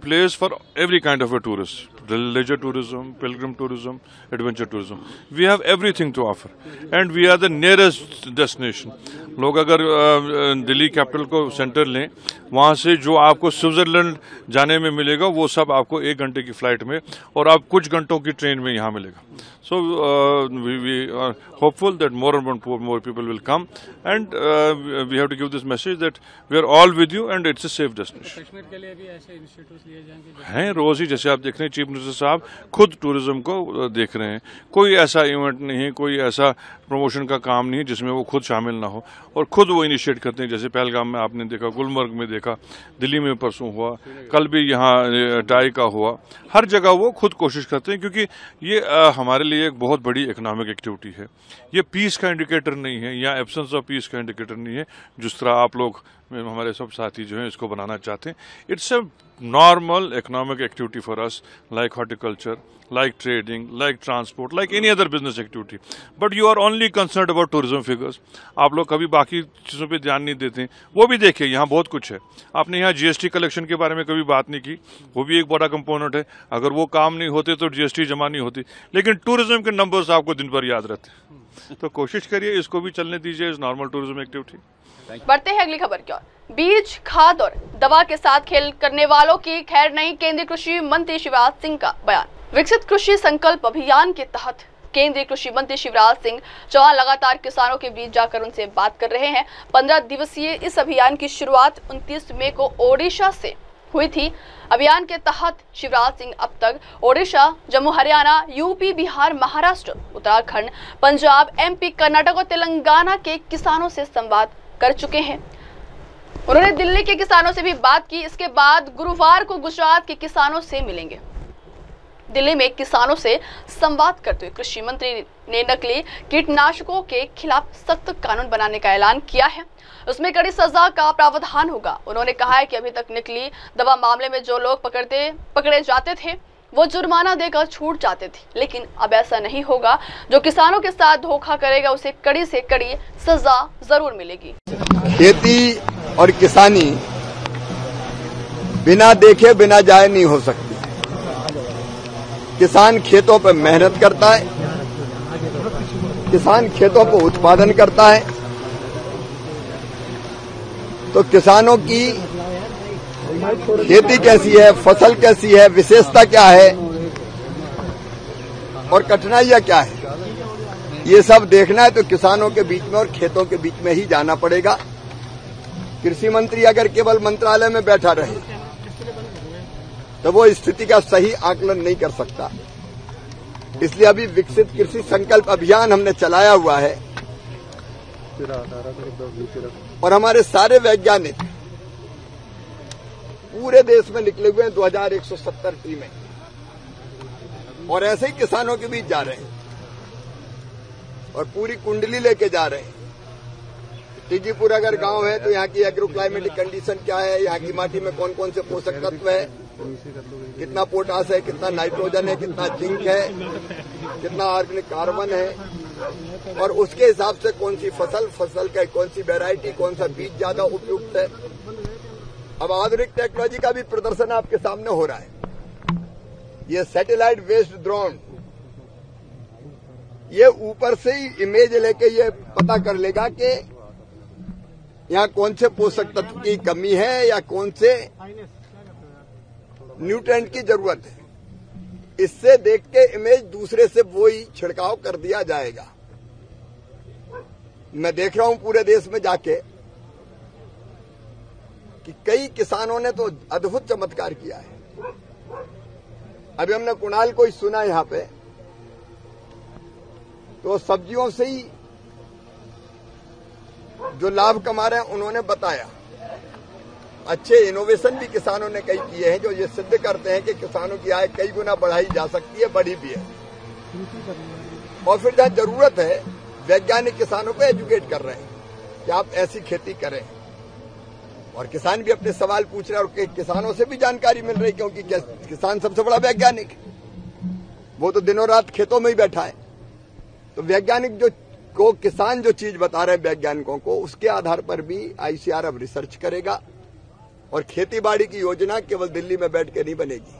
S11: place for every kind of a tourist. leisure tourism, pilgrim tourism, adventure tourism. We have everything to offer, and we are the nearest destination. लोग अगर दिल्ली कैपिटल को सेंटर लें, वहाँ से जो आपको स्विट्जरलैंड जाने में मिलेगा वो सब आपको 1 घंटे की फ्लाइट में और आप कुछ घंटों की ट्रेन में यहाँ मिलेगा. So we are hopeful that more and more people will come, and we have to give this message that we are all with you and it's a safe destination.
S12: Kashmir के लिए भी ऐसे इनिशिएटिव्स लिए जाएंगे
S11: हैं रोज ही, जैसे आप देख रहे हैं चीफ मिनिस्टर साहब खुद टूरिज्म को देख रहे हैं. कोई ऐसा इवेंट नहीं है, कोई ऐसा प्रमोशन का काम नहीं है जिसमें वो खुद शामिल ना हो और खुद वो इनिशिएट करते हैं. जैसे पहलगाम में आपने देखा, गुलमर्ग में देखा, दिल्ली में परसों हुआ, कल भी यहाँ टाई का हुआ. हर जगह वो खुद कोशिश करते हैं क्योंकि ये हमारे लिए एक बहुत बड़ी इकोनॉमिक एक्टिविटी है. ये पीस का इंडिकेटर नहीं है या एब्सेंस ऑफ पीस का इंडिकेटर नहीं है जिस तरह आप लोग हमारे सब साथी जो हैं इसको बनाना चाहते हैं. It's a normal economic activity for us, like horticulture, like trading, like transport, like any other business activity. But you are only concerned about tourism figures. आप लोग कभी बाकी चीज़ों पे ध्यान नहीं देते. वो भी देखिए, यहाँ बहुत कुछ है. आपने यहाँ GST कलेक्शन के बारे में कभी बात नहीं की, वो भी एक बड़ा कंपोनेंट है. अगर वो काम नहीं होते तो GST जमा नहीं होती. लेकिन टूरिज्म के नंबर्स आपको दिन भर याद रहते हैं. तो कोशिश करिए इसको भी चलने दीजिए, इस नॉर्मल टूरिज्म एक्टिविटी.
S1: बढ़ते हैं अगली खबर की ओर. बीज, खाद और दवा के साथ खेल करने वालों की खैर नहीं, केंद्रीय कृषि मंत्री शिवराज सिंह का बयान. विकसित कृषि संकल्प अभियान के तहत केंद्रीय कृषि मंत्री शिवराज सिंह चौहान लगातार किसानों के बीच जाकर उनसे बात कर रहे हैं. 15 दिवसीय इस अभियान की शुरुआत 29 मई को ओडिशा से हुई थी. अभियान के तहत शिवराज सिंह अब तक ओडिशा, जम्मू, हरियाणा, यूपी, बिहार, महाराष्ट्र, उत्तराखंड, पंजाब, MP, कर्नाटक और तेलंगाना के किसानों से संवाद कर चुके हैं. उन्होंने दिल्ली के किसानों से भी बात की. इसके बाद गुरुवार को गुजरात के किसानों से मिलेंगे. दिल्ली में किसानों से संवाद करते हुए कृषि मंत्री ने नकली कीटनाशकों के खिलाफ सख्त कानून बनाने का ऐलान किया है. उसमें कड़ी सजा का प्रावधान होगा. उन्होंने कहा है कि अभी तक नकली दवा मामले में जो लोग पकड़े जाते थे वो जुर्माना देकर छूट जाते थे, लेकिन अब ऐसा नहीं होगा. जो किसानों के साथ धोखा करेगा उसे कड़ी से कड़ी सजा जरूर मिलेगी.
S13: खेती और किसानी बिना देखे बिना जाए नहीं हो सकती. किसान खेतों पर मेहनत करता है, किसान खेतों पर उत्पादन करता है, तो किसानों की खेती कैसी है, फसल कैसी है, विशेषता क्या है और कठिनाइयां क्या है, ये सब देखना है तो किसानों के बीच में और खेतों के बीच में ही जाना पड़ेगा. कृषि मंत्री अगर केवल मंत्रालय में बैठा रहे तो वो स्थिति का सही आकलन नहीं कर सकता. इसलिए अभी विकसित कृषि संकल्प अभियान हमने चलाया हुआ है और हमारे सारे वैज्ञानिक पूरे देश में निकले हुए हैं. 2170 टीमें और ऐसे ही किसानों के बीच जा रहे हैं और पूरी कुंडली लेके जा रहे हैं. टीजीपुर अगर गांव है तो यहाँ की एग्रो क्लाइमेटिक कंडीशन क्या है, यहाँ की माटी में कौन कौन से पोषक तत्व है, कितना पोटास है, कितना नाइट्रोजन है, कितना जिंक है, कितना ऑर्गेनिक कार्बन है और उसके हिसाब से कौन सी फसल का कौन सी वैरायटी, कौन सा बीज ज्यादा उपयुक्त है. अब आधुनिक टेक्नोलॉजी का भी प्रदर्शन आपके सामने हो रहा है. ये सैटेलाइट बेस्ड ड्रोन ये ऊपर से ही इमेज लेके ये पता कर लेगा कि यहाँ कौन से पोषक तत्व की कमी है या कौन से न्यूट्रेंट की जरूरत है. इससे देख के इमेज दूसरे से वो ही छिड़काव कर दिया जाएगा. मैं देख रहा हूं पूरे देश में जाके कि कई किसानों ने तो अद्भुत चमत्कार किया है. अभी हमने कुणाल को ही सुना यहां पे, तो सब्जियों से ही जो लाभ कमा रहे हैं उन्होंने बताया. अच्छे इनोवेशन भी किसानों ने कई किए हैं जो ये सिद्ध करते हैं कि किसानों की आय कई गुना बढ़ाई जा सकती है, बढ़ी भी है. और फिर जहां जरूरत है वैज्ञानिक किसानों को एजुकेट कर रहे हैं कि आप ऐसी खेती करें. और किसान भी अपने सवाल पूछ रहे हैं और किसानों से भी जानकारी मिल रही, क्योंकि किसान सबसे बड़ा वैज्ञानिक है. वो तो दिनों रात खेतों में ही बैठा है. तो वैज्ञानिक को किसान जो चीज बता रहे हैं वैज्ञानिकों को, उसके आधार पर भी ICR अब रिसर्च करेगा. और खेती बाड़ी की योजना केवल दिल्ली में बैठ के नहीं बनेगी.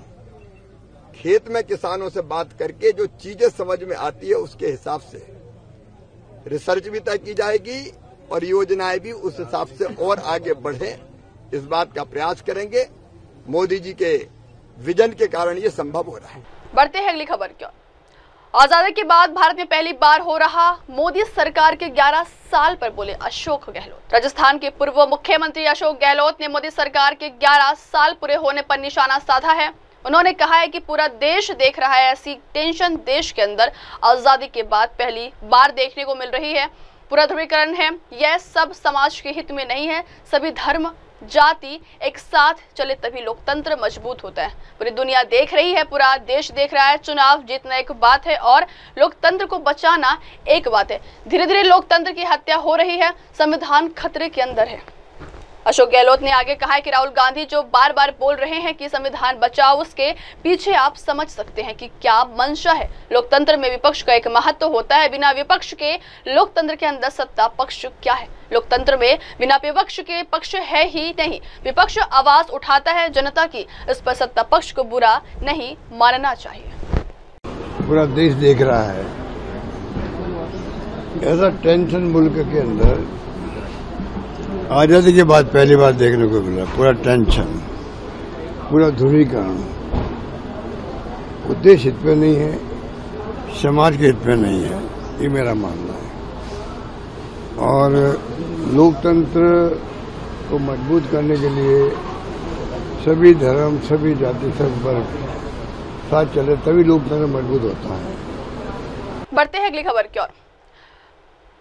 S13: खेत में किसानों से बात करके जो चीजें समझ में आती है उसके हिसाब से रिसर्च भी तय की जाएगी और योजनाएं भी उस हिसाब से और आगे बढ़े, इस बात का प्रयास करेंगे। मोदी जी के विजन के कारण ये संभव हो रहा है।
S1: बढ़ते हैं अगली खबर की ओर। आजादी के बाद भारत में पहली बार हो रहा मोदी सरकार के 11 साल पर बोले अशोक गहलोत। राजस्थान के पूर्व मुख्यमंत्री अशोक गहलोत ने मोदी सरकार के 11 साल पूरे होने पर निशाना साधा है। उन्होंने कहा है कि पूरा देश देख रहा है, ऐसी टेंशन देश के अंदर आजादी के बाद पहली बार देखने को मिल रही है। पूरा ध्रुवीकरण है, यह सब समाज के हित में नहीं है। सभी धर्म जाति एक साथ चले तभी लोकतंत्र मजबूत होता है। पूरी दुनिया देख रही है, पूरा देश देख रहा है। चुनाव जीतना एक बात है और लोकतंत्र को बचाना एक बात है। धीरे धीरे लोकतंत्र की हत्या हो रही है, संविधान खतरे के अंदर है। अशोक गहलोत ने आगे कहा है कि राहुल गांधी जो बार बार बोल रहे हैं कि संविधान बचाओ, उसके पीछे आप समझ सकते हैं कि क्या मंशा है। लोकतंत्र में विपक्ष का एक महत्व होता है। बिना विपक्ष के लोकतंत्र के अंदर सत्ता पक्ष क्या है? लोकतंत्र में बिना विपक्ष के पक्ष है ही नहीं। विपक्ष आवाज उठाता है जनता की, इस पर सत्ता पक्ष को बुरा नहीं मानना चाहिए।
S14: पूरा देश देख रहा है, ऐसा टेंशन मुल्क के अंदर आजादी के बाद पहली बार देखने को मिला। पूरा टेंशन, पूरा ध्रुवीकरण, उद्देश्य हित पे नहीं है, समाज के हित पे नहीं है, ये मेरा मानना है। और लोकतंत्र को मजबूत करने के लिए सभी धर्म, सभी जाति, सब वर्ग साथ चले तभी लोकतंत्र मजबूत होता है।
S1: बढ़ते हैं अगली खबर की ओर।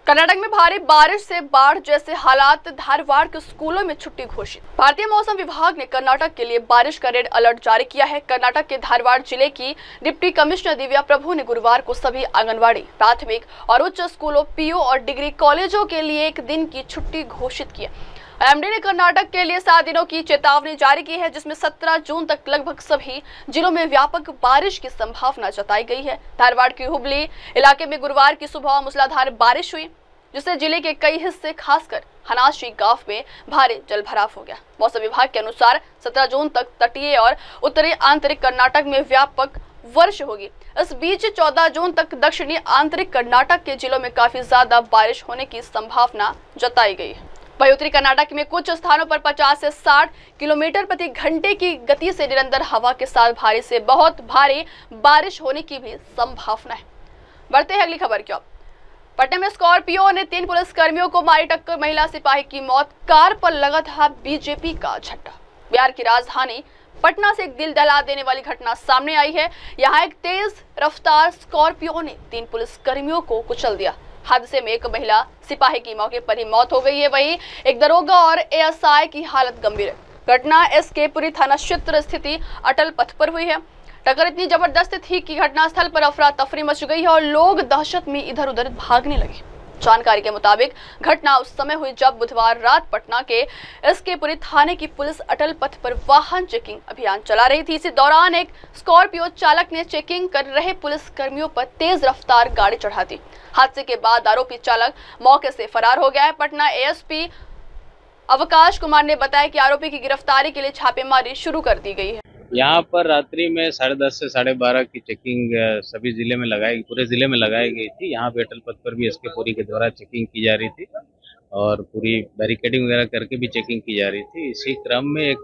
S1: कर्नाटक में भारी बारिश से बाढ़ जैसे हालात, धारवाड़ के स्कूलों में छुट्टी घोषित। भारतीय मौसम विभाग ने कर्नाटक के लिए बारिश का रेड अलर्ट जारी किया है। कर्नाटक के धारवाड़ जिले की डिप्टी कमिश्नर दिव्या प्रभु ने गुरुवार को सभी आंगनवाड़ी, प्राथमिक और उच्च स्कूलों, पीयू और डिग्री कॉलेजों के लिए एक दिन की छुट्टी घोषित की है। एमडी ने कर्नाटक के लिए 7 दिनों की चेतावनी जारी की है, जिसमें 17 जून तक लगभग सभी जिलों में व्यापक बारिश की संभावना जताई गई है। धारवाड़ की हुबली इलाके में गुरुवार की सुबह मूसलाधार बारिश हुई, जिससे जिले के कई हिस्से खासकर हनाशी गांव में भारी जलभराव हो गया। मौसम विभाग के अनुसार 17 जून तक तटीय और उत्तरी आंतरिक कर्नाटक में व्यापक वर्षा होगी। इस बीच 14 जून तक दक्षिणी आंतरिक कर्नाटक के जिलों में काफी ज्यादा बारिश होने की संभावना जताई गई है। वहीं उत्तरी कर्नाटक में कुछ स्थानों पर 50 से 60 किलोमीटर प्रति घंटे की गति से निरंतर हवा के साथ भारी से बहुत भारी बारिश होने की भी संभावना है। बढ़ते हैं अगली खबर की ओर। पटना में स्कॉर्पियो ने 3 पुलिसकर्मियों को मारी टक्कर, महिला सिपाही की मौत, कार पर लगा था बीजेपी का झंडा। बिहार की राजधानी पटना से एक दिल दहला देने वाली घटना सामने आई है। यहाँ एक तेज रफ्तार स्कॉर्पियो ने 3 पुलिसकर्मियों को कुचल दिया। हादसे में एक महिला सिपाही की मौके पर ही मौत हो गई है, वहीं एक दरोगा और एएसआई की हालत गंभीर है। घटना एसकेपुरी थाना क्षेत्र स्थित अटल पथ पर हुई है। टक्कर इतनी जबरदस्त थी कि घटनास्थल पर अफरा तफरी मच गई है और लोग दहशत में इधर उधर भागने लगे। जानकारी के मुताबिक घटना उस समय हुई जब बुधवार रात पटना के एसकेपुरी थाने की पुलिस अटल पथ पर वाहन चेकिंग अभियान चला रही थी। इसी दौरान एक स्कॉर्पियो चालक ने चेकिंग कर रहे पुलिस कर्मियों पर तेज रफ्तार गाड़ी चढ़ा दी। हादसे के बाद आरोपी चालक मौके से फरार हो गया है। पटना एएसपी अवकाश कुमार ने बताया कि आरोपी की गिरफ्तारी के लिए छापेमारी शुरू कर दी गई है।
S15: यहाँ पर रात्रि में 10:30 से 12:30 की चेकिंग सभी जिले में पूरे जिले में लगाई गई थी। यहाँ पे अटल पथ पर भी एसकेपुरी के द्वारा चेकिंग की जा रही थी और पूरी बैरिकेडिंग वगैरह करके भी चेकिंग की जा रही थी। इसी क्रम में एक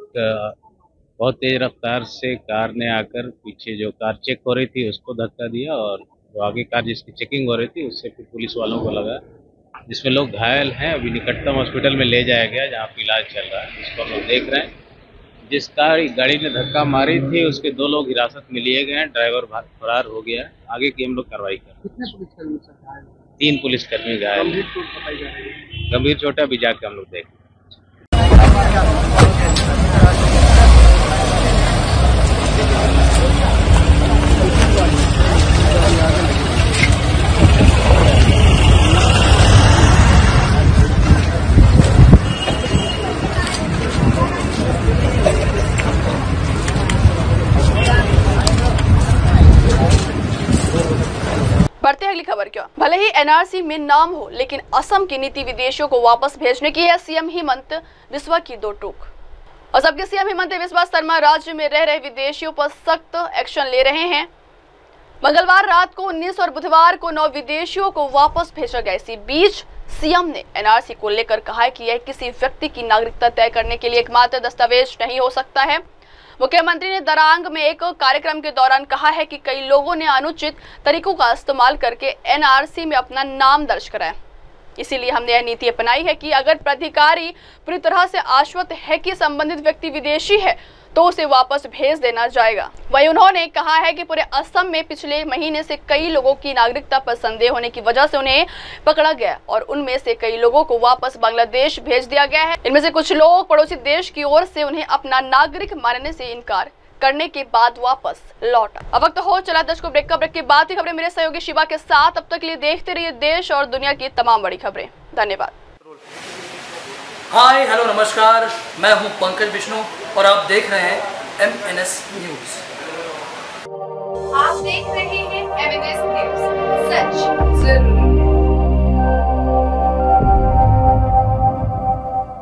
S15: बहुत तेज रफ्तार से कार ने आकर पीछे जो कार चेक हो रही थी उसको धक्का दिया और जो आगे कार जिसकी चेकिंग हो रही थी उससे फिर पुलिस वालों को लगा, जिसमें लोग घायल हैं। अभी निकटतम हॉस्पिटल में ले जाया गया जहाँ पे इलाज चल रहा है, जिसको हम लोग देख रहे हैं। जिस गाड़ी ने धक्का मारी थी उसके 2 लोग हिरासत में लिए गए हैं, ड्राइवर फरार हो गया है। आगे की हम लोग कार्रवाई कर रहे हैं।
S16: कितने पुलिसकर्मी घायल?
S15: 3 पुलिसकर्मी घायल, गंभीर चोट अभी जाके हम लोग देख रहे हैं।
S1: बढ़ते हैं अगली खबर की ओर। भले ही एनआरसी में नाम हो, लेकिन असम की नीति विदेशियों को वापस भेजने की है। सीएम हेमंत बिस्वा की 2 टूक। और सबके सीएम हेमंत बिस्वा शर्मा राज्य में रह रहे विदेशियों पर सख्त एक्शन ले रहे हैं। मंगलवार रात को 19 और बुधवार को 9 विदेशियों को वापस भेजा गया। इसी बीच सीएम ने एनआरसी को लेकर कहा है कि यह किसी व्यक्ति की नागरिकता तय करने के लिए एकमात्र दस्तावेज नहीं हो सकता है। मुख्यमंत्री ने दरांग में एक कार्यक्रम के दौरान कहा है कि कई लोगों ने अनुचित तरीकों का इस्तेमाल करके एनआरसी में अपना नाम दर्ज कराया। इसीलिए हमने यह नीति अपनाई है कि अगर प्राधिकारी पूरी तरह से आश्वस्त है कि संबंधित व्यक्ति विदेशी है तो उसे वापस भेज देना जाएगा। वहीं उन्होंने कहा है कि पूरे असम में पिछले महीने से कई लोगों की नागरिकता पर संदेह होने की वजह से उन्हें पकड़ा गया और उनमें से कई लोगों को वापस बांग्लादेश भेज दिया गया है। इनमें से कुछ लोग पड़ोसी देश की ओर से उन्हें अपना नागरिक मानने से इनकार करने के बाद वापस लौटा। अब वक्त हो चला दर्शकों ब्रेक का। ब्रेक के बाद की खबरें मेरे सहयोगी शिवा के साथ। अब तक के लिए देखते रहिए देश और दुनिया की तमाम बड़ी खबरें। धन्यवाद।
S16: हाय हेलो नमस्कार, मैं हूं पंकज विष्णु और आप देख रहे हैं MNS न्यूज।
S1: आप देख रहे हैं MNS न्यूज, सच जरूरी।